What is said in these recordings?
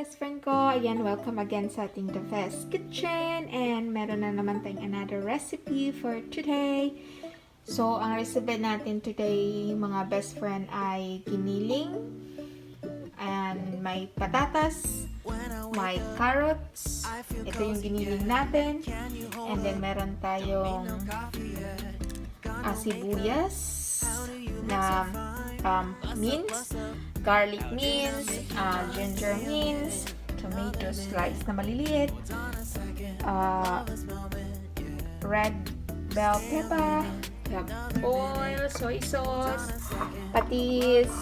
best friend ko. Ayan, welcome again sa ating DeVez Kitchen. And meron na naman tayong another recipe for today. So, ang recipe natin today, mga best friend, ay giniling. And may patatas, may carrots. Ito yung giniling natin. And then meron tayong sibuyas na mince, garlic mince, ginger mince, tomato slice na maliliit, red bell pepper, oil, soy sauce, patis,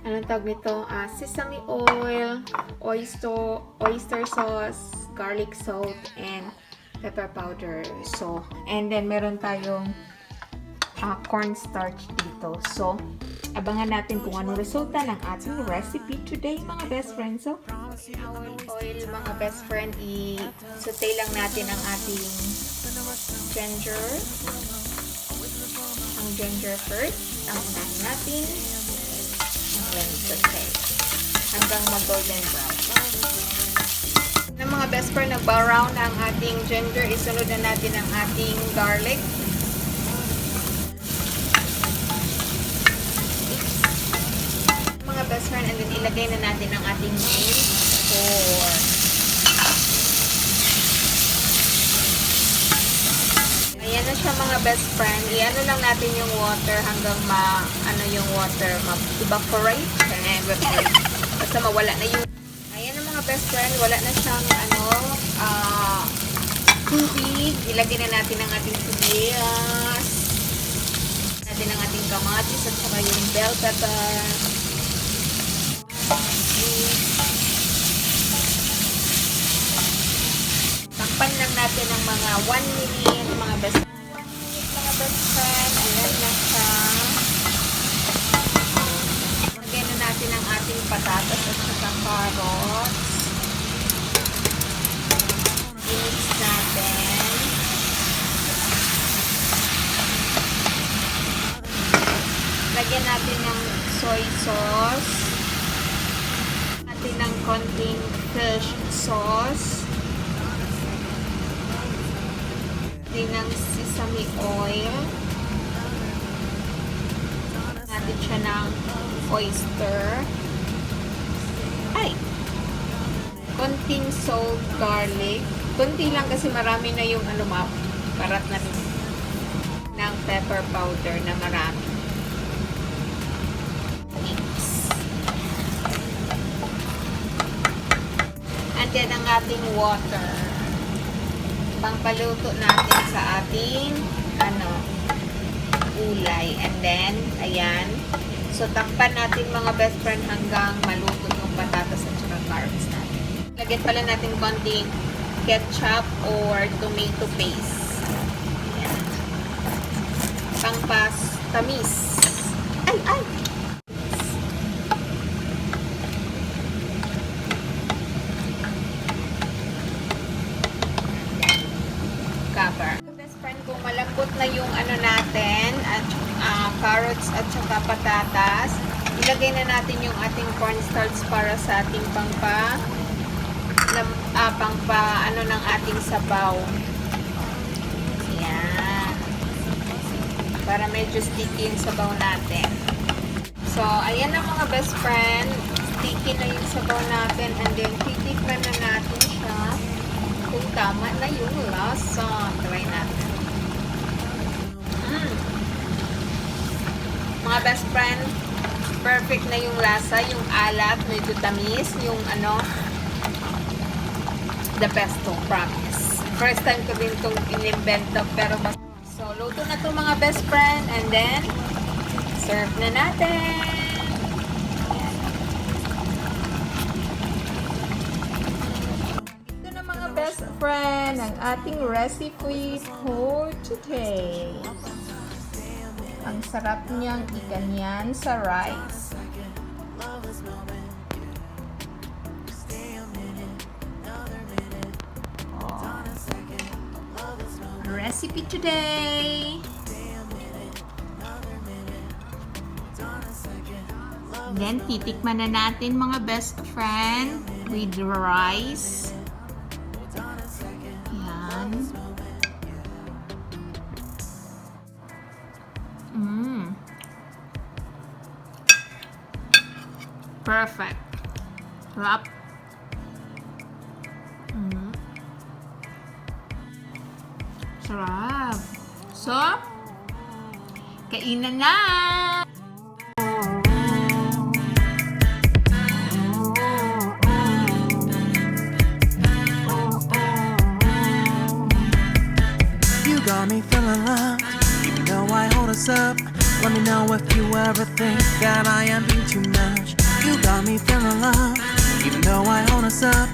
anong tawag nito? Sesame oil, oyster sauce, garlic salt, and pepper powder. So, and then meron tayong cornstarch dito. So, abangan natin kung anong resulta ng ating recipe today, mga best friends. So, oil, mga best friend, i-saute lang natin ang ating ginger. Ang ginger first, ang unahin natin. And then saute. Hanggang mag-golden brown. Na mga best friend, nag-brown na ang ating ginger, isunod na natin ang ating garlic. Mga best friend, and then ilagay na natin ang ating main pork. Ayan na siya, mga best friend. Iano lang natin yung water hanggang yung water ma-evaporate. Basta mawala na yung mga best friend, wala na siyang tubig. Ilagay na natin ang ating sibuyas, natin ang ating kamatis at saka yung bell pepper. Takpan lang natin ng mga 1 minute, mga best friend. Ayan na siya. Lagyan na natin ang ating patatas at saka carrots. Mix natin. Lagyan natin ng soy sauce. Natin ng konting fish sauce. Natin ng sesame oil. Natin siya ng oyster. Konting salt, garlic. Konti lang kasi marami na yung parat na ng pepper powder na marami. And then ang ating water. Pangpaluto natin sa ating ulay. And then, ayan. So, takpan natin, mga best friend, hanggang maluto yung patatas at saka carrots natin. Lagyan pala natin konting ketchup or tomato paste. Ayan. Pangpas-tamis. Ay! Cover. Best friend, kung malambot na yung natin at carrots at saka patatas, ilagay na natin yung ating cornstarch para sa ating ng ating sabaw. Ayan. Para medyo sticky yung sabaw natin. So, ayan na, mga best friend. Sticky na yung sabaw natin, and then titikman na natin siya kung tama na yung lasa. Try natin. Mga best friend, perfect na yung lasa, yung alat, medyo tamis, yung the best to, promise. First time ko din itong inimbento, pero so, luto na to, mga best friend, and then serve na natin. Ito na, mga best friend, ang ating recipe for today. Ang sarap niyang iganyan sa rice. Recipe today. Then, titikman na natin mga best friend with rice. Yan. Perfect. Sarap. Sarap. So, kainan na! You got me feeling loved, even though I hold us up. Let me know if you ever think that I am being too much. You got me feeling loved, even though I hold us up.